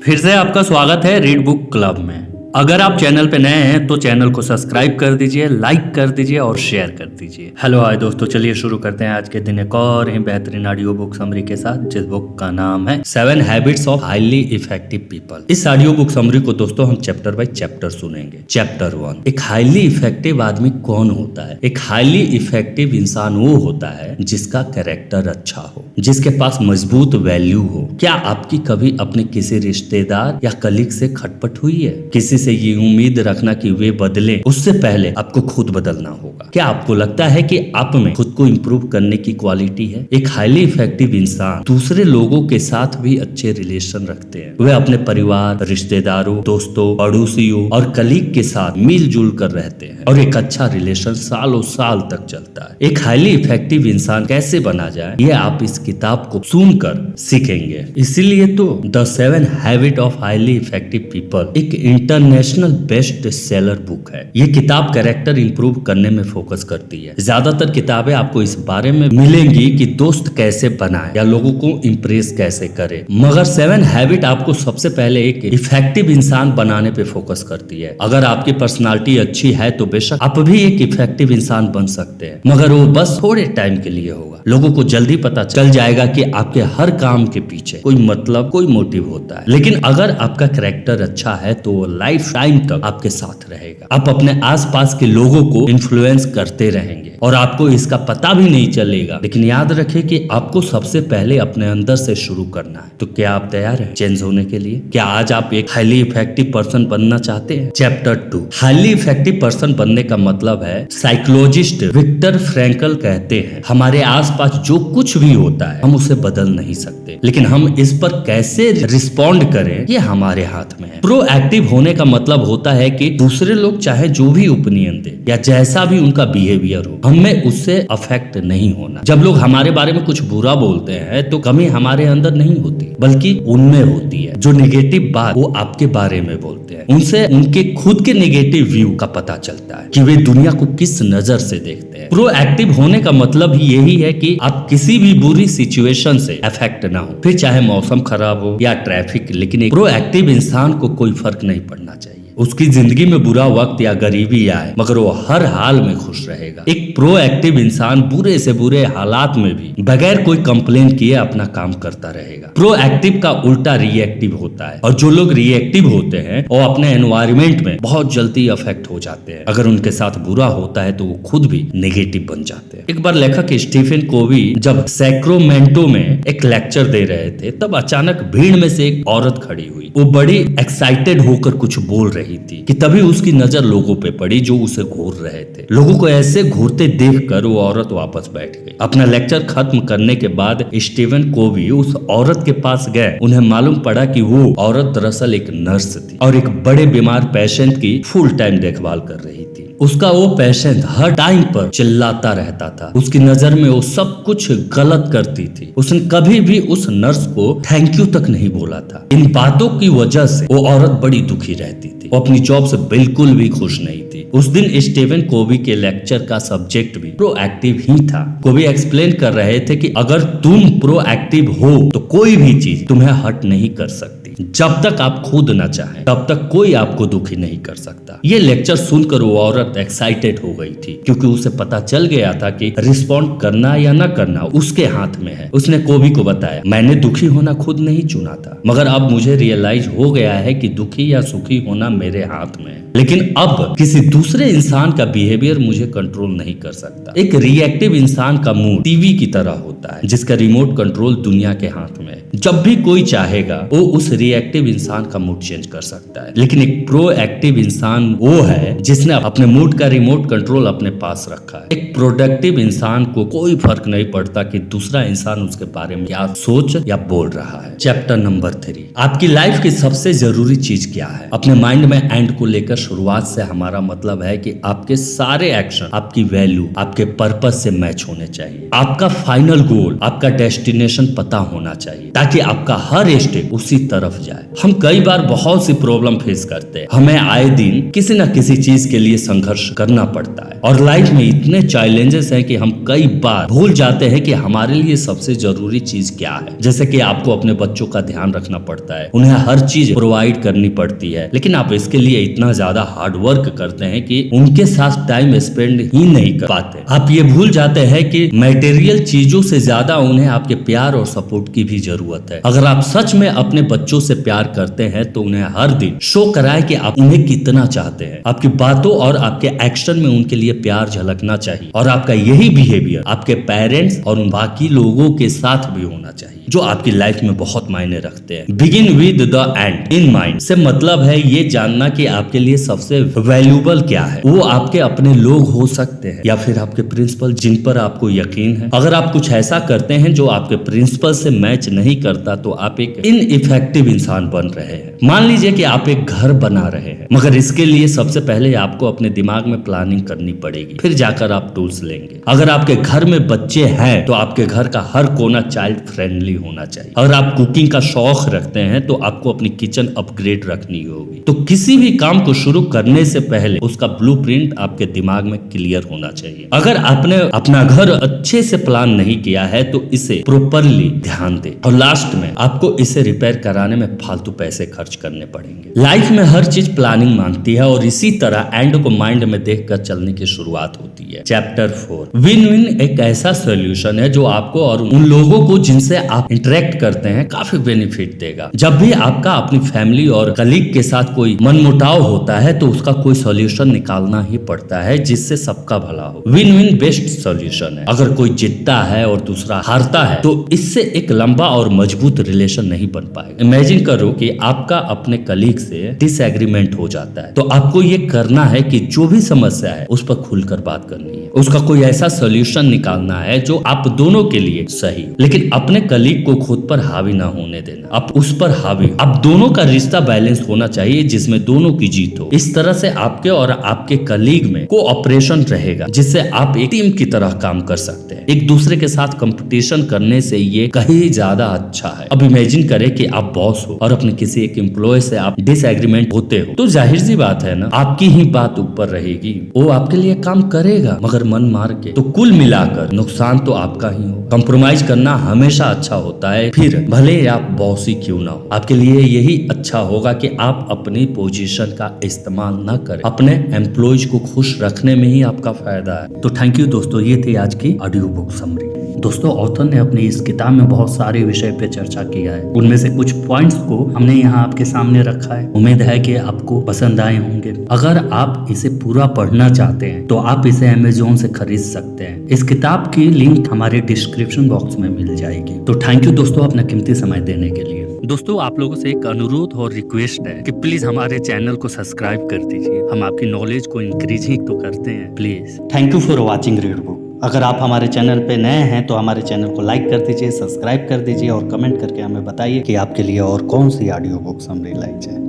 फिर से आपका स्वागत है रीड बुक क्लब में। अगर आप चैनल पे नए हैं तो चैनल को सब्सक्राइब कर दीजिए, लाइक कर दीजिए और शेयर कर दीजिए। हेलो हाय दोस्तों, चलिए शुरू करते हैं आज के दिन एक और ही बेहतरीन ऑडियो बुक समरी के साथ, जिस बुक का नाम है 7 habits of highly effective people. इस ऑडियो बुक समरी को दोस्तों हम चैप्टर बाय चैप्टर सुनेंगे। चैप्टर 1, एक हाईली इफेक्टिव आदमी कौन होता है। एक हाईली इफेक्टिव इंसान वो होता है जिसका कैरेक्टर अच्छा हो, जिसके पास मजबूत वैल्यू हो। क्या आपकी कभी अपने किसी रिश्तेदार या कलीग से खटपट हुई है? किसी से ये उम्मीद रखना कि वे बदले, उससे पहले आपको खुद बदलना होगा। क्या आपको लगता है कि आप में खुद को इम्प्रूव करने की क्वालिटी है? एक हाईली इफेक्टिव इंसान दूसरे लोगों के साथ भी अच्छे रिलेशन रखते हैं। वे अपने परिवार, रिश्तेदारों, दोस्तों, पड़ोसियों और कलीग के साथ मिलजुल कर रहते हैं और एक अच्छा रिलेशन सालों साल तक चलता है। एक हाईली इफेक्टिव इंसान कैसे बना जाए, ये आप इस किताब को सुनकर सीखेंगे। इसीलिए तो the 7 habit of highly effective people एक इंटरनेशनल बेस्ट सेलर बुक है। ये किताब कैरेक्टर इंप्रूव करने में फोकस करती है। ज्यादातर किताबें आपको इस बारे में मिलेंगी कि दोस्त कैसे बनाए या लोगों को इम्प्रेस कैसे करे, मगर 7 हैबिट आपको सबसे पहले एक इफेक्टिव इंसान बनाने पे फोकस करती है। अगर आपकी पर्सनालिटी अच्छी है तो बेशक आप भी एक इफेक्टिव इंसान बन सकते हैं, मगर वो बस थोड़े टाइम के लिए होगा। लोगों को जल्दी पता चल जाएगा कि आपके हर काम के पीछे कोई मतलब, कोई मोटिव होता है। लेकिन अगर आपका कैरेक्टर अच्छा है तो वो लाइफ टाइम तक आपके साथ रहेगा। आप अपने आसपास के लोगों को इन्फ्लुएंस करते रहेंगे और आपको इसका पता भी नहीं चलेगा। लेकिन याद रखें कि आपको सबसे पहले अपने अंदर से शुरू करना है। तो क्या आप तैयार हैं चेंज होने के लिए? क्या आज आप एक हाईली इफेक्टिव पर्सन बनना चाहते हैं? चैप्टर 2, हाईली इफेक्टिव पर्सन बनने का मतलब है, साइकोलॉजिस्ट विक्टर फ्रैंकल कहते हैं, हमारे आसपास जो कुछ भी होता है हम उसे बदल नहीं सकते, लेकिन हम इस पर कैसे रिस्पॉन्ड करें ये हमारे हाथ में है। प्रोएक्टिव होने का मतलब होता है कि दूसरे लोग चाहे जो भी ओपिनियन दे या जैसा भी उनका बिहेवियर हो, हमें उससे अफेक्ट नहीं होना। जब लोग हमारे बारे में कुछ बुरा बोलते हैं तो कमी हमारे अंदर नहीं होती, बल्कि उनमें होती है। जो नेगेटिव बात वो आपके बारे में बोलते हैं, उनसे उनके खुद के नेगेटिव व्यू का पता चलता है कि वे दुनिया को किस नजर से देखते हैं। प्रोएक्टिव होने का मतलब ही यही है कि आप किसी भी बुरी सिचुएशन से अफेक्ट ना हो, फिर चाहे मौसम खराब हो या ट्रैफिक। लेकिन एक प्रोएक्टिव इंसान को कोई फर्क नहीं पड़ना चाहिए उसकी जिंदगी में बुरा वक्त या गरीबी आए, मगर वो हर हाल में खुश रहेगा। एक प्रोएक्टिव इंसान बुरे से बुरे हालात में भी बगैर कोई कंप्लेन किए अपना काम करता रहेगा। प्रोएक्टिव का उल्टा रिएक्टिव होता है, और जो लोग रिएक्टिव होते हैं वो अपने एनवायरमेंट में बहुत जल्दी अफेक्ट हो जाते हैं। अगर उनके साथ बुरा होता है तो वो खुद भी नेगेटिव बन जाते हैं। एक बार लेखक स्टीफन कोवी जब सैक्रामेंटो में एक लेक्चर दे रहे थे, तब अचानक भीड़ में से एक औरत खड़ी हुई। वो बड़ी एक्साइटेड होकर कुछ बोल रही थी कि तभी उसकी नजर लोगों पे पड़ी जो उसे घूर रहे थे। लोगों को ऐसे घूरते देखकर वो औरत वापस बैठ गई। अपना लेक्चर खत्म करने के बाद स्टीफन कोवी उस औरत के पास गए। उन्हें मालूम पड़ा कि वो औरत दरअसल एक नर्स थी और एक बड़े बीमार पेशेंट की फुल टाइम देखभाल कर रही थी। उसका वो पेशेंट हर टाइम पर चिल्लाता रहता था। उसकी नजर में वो सब कुछ गलत करती थी। उसने कभी भी उस नर्स को थैंक यू तक नहीं बोला था। इन बातों की वजह से वो औरत बड़ी दुखी रहती थी। वो अपनी जॉब से बिल्कुल भी खुश नहीं थी। उस दिन स्टीफन कोवी के लेक्चर का सब्जेक्ट भी प्रोएक्टिव ही था। कोवी एक्सप्लेन कर रहे थे कि अगर तुम प्रोएक्टिव हो तो कोई भी चीज तुम्हें हर्ट नहीं कर सकती। जब तक आप खुद न चाहें तब तक कोई आपको दुखी नहीं कर सकता। ये लेक्चर सुनकर वो औरत एक्साइटेड हो गई थी, क्योंकि उसे पता चल गया था कि रिस्पॉन्ड करना या न करना उसके हाथ में है। उसने कोवी को बताया, मैंने दुखी होना खुद नहीं चुना था, मगर अब मुझे रियलाइज हो गया है कि दुखी या सुखी होना मेरे हाथ में है। लेकिन अब किसी दूसरे इंसान का बिहेवियर मुझे कंट्रोल नहीं कर सकता। एक रिएक्टिव इंसान का मूड टीवी की तरह होता है, जिसका रिमोट कंट्रोल दुनिया के हाथ में है। जब भी कोई चाहेगा वो उस रिएक्टिव इंसान का मूड चेंज कर सकता है। लेकिन एक प्रोएक्टिव इंसान वो है जिसने अपने मूड का रिमोट कंट्रोल अपने पास रखा है। एक प्रोडक्टिव इंसान को कोई फर्क नहीं पड़ता कि दूसरा इंसान उसके बारे में क्या सोच या बोल रहा है। चैप्टर नंबर 3, आपकी लाइफ की सबसे जरूरी चीज क्या है? अपने माइंड में एंड को लेकर शुरुआत से हमारा मतलब है कि आपके सारे एक्शन आपकी वैल्यू, आपके पर्पस से मैच होने चाहिए। आपका फाइनल गोल, आपका डेस्टिनेशन पता होना चाहिए ताकि आपका हर स्टेप उसी तरफ जाए। हम कई बार बहुत सी प्रॉब्लम फेस करते हैं, हमें आए दिन किसी न किसी चीज के लिए संघर्ष करना पड़ता है और लाइफ में इतने चैलेंजेस हैं कि हम कई बार भूल जाते हैं कि हमारे लिए सबसे जरूरी चीज क्या है। जैसे कि आपको अपने बच्चों का ध्यान रखना पड़ता है, उन्हें हर चीज प्रोवाइड करनी पड़ती है, लेकिन आप इसके लिए इतना ज्यादा हार्ड वर्क करते हैं कि उनके साथ टाइम स्पेंड ही नहीं कर पाते। आप ये भूल जाते हैं कि मटेरियल चीजों से ज्यादा उन्हें आपके प्यार और सपोर्ट की भी जरूरत है। अगर आप सच में अपने बच्चों से प्यार करते हैं तो उन्हें हर दिन शो कराए कि आप उन्हें कितना चाहते हैं। आपकी बातों और आपके एक्शन में उनके लिए प्यार झलकना चाहिए और आपका यही बिहेवियर आपके पेरेंट्स और उन बाकी लोगों के साथ भी होना चाहिए जो आपकी लाइफ में बहुत मायने रखते हैं। Begin with the and in mind से मतलब है ये जानना कि आपके लिए सबसे वैल्यूबल क्या है। वो आपके अपने लोग हो सकते हैं या फिर आपके प्रिंसिपल जिन पर आपको यकीन है। अगर आप कुछ ऐसा करते हैं जो आपके प्रिंसिपल से मैच नहीं करता तो आप एक इनइफेक्टिव इंसान बन रहे हैं। मान लीजिए कि आप एक घर बना रहे हैं, मगर इसके लिए सबसे पहले आपको अपने दिमाग में प्लानिंग करनी पड़ेगी, फिर जाकर आप टूल्स लेंगे। अगर आपके घर में बच्चे हैं तो आपके घर का हर कोना चाइल्ड फ्रेंडली होना चाहिए। अगर आप कुकिंग का शौक रखते हैं तो आपको अपनी किचन अपग्रेड रखनी होगी। तो किसी भी काम को शुरू करने से पहले उसका ब्लूप्रिंट आपके दिमाग में क्लियर होना चाहिए। अगर आपने अपना घर अच्छे से प्लान नहीं किया है तो इसे प्रॉपरली ध्यान दें और लास्ट में आपको इसे रिपेयर कराने में फालतू पैसे खर्च करने पड़ेंगे। लाइफ में हर चीज प्लानिंग मांगती है और इसी तरह एंड को माइंड में देखकर चलने की शुरुआत होती है। चैप्टर 4 विन विन एक ऐसा सोल्यूशन है जो आपको और उन लोगों को जिनसे आप इंटरेक्ट करते हैं काफी बेनिफिट देगा। जब भी आपका अपनी फैमिली और कलीग के साथ कोई मनमुटाव होता है तो उसका कोई सॉल्यूशन निकालना ही पड़ता है जिससे सबका भला हो। विन विन बेस्ट सॉल्यूशन है। अगर कोई जीतता है और दूसरा हारता है तो इससे एक लंबा और मजबूत रिलेशन नहीं बन पाएगा। इमेजिन करो कि आपका अपने कलीग से डिसएग्रीमेंट हो जाता है तो आपको ये करना है कि जो भी समस्या है उस पर खुलकर बात करनी है, उसका कोई ऐसा सॉल्यूशन निकालना है जो आप दोनों के लिए सही, लेकिन अपने कलीग को खुद पर हावी ना होने देना, आप उस पर हावी। आप दोनों का रिश्ता बैलेंस होना चाहिए जिसमें दोनों की जीत हो। इस तरह से आपके और आपके कलीग में कोऑपरेशन रहेगा जिससे आप एक टीम की तरह काम कर सकते हैं। एक दूसरे के साथ कंपटीशन करने से ये कहीं ज्यादा अच्छा है। अब इमेजिन करें कि आप बॉस हो और अपने किसी एक एम्प्लॉय से आप डिसएग्रीमेंट होते हो तो जाहिर सी बात है ना, आपकी ही बात ऊपर रहेगी। वो आपके लिए काम करेगा मगर मन मार के, तो कुल मिलाकर नुकसान तो आपका ही हो। कंप्रोमाइज करना हमेशा अच्छा होता है, फिर भले आप बॉस ही क्यों ना हो। आपके लिए यही अच्छा होगा कि आप अपनी पोजीशन का इस्तेमाल ना करें, अपने एम्प्लॉयज को खुश रखने में ही आपका फायदा है। तो थैंक यू दोस्तों, ये थी आज की ऑडियो बुक समरी। दोस्तों ऑथर ने अपनी इस किताब में बहुत सारे विषय पे चर्चा किया है, उनमें से कुछ पॉइंट्स को हमने यहाँ आपके सामने रखा है। उम्मीद है कि आपको पसंद आए होंगे। अगर आप इसे पूरा पढ़ना चाहते हैं तो आप इसे अमेज़न से खरीद सकते हैं। इस किताब की लिंक हमारे डिस्क्रिप्शन बॉक्स में मिल जाएगी। तो थैंक यू दोस्तों अपना कीमती समय देने के लिए। दोस्तों आप लोगों से एक अनुरोध और रिक्वेस्ट है कि प्लीज हमारे चैनल को सब्सक्राइब कर दीजिए। हम आपकी नॉलेज को इंक्रीज ही तो करते हैं, please. Thank you for watching read book. अगर आप हमारे चैनल पे नए हैं तो हमारे चैनल को लाइक कर दीजिए, सब्सक्राइब कर दीजिए और कमेंट करके हमें बताइए कि आपके लिए और कौन सी ऑडियो बुक समरी लाई जाए।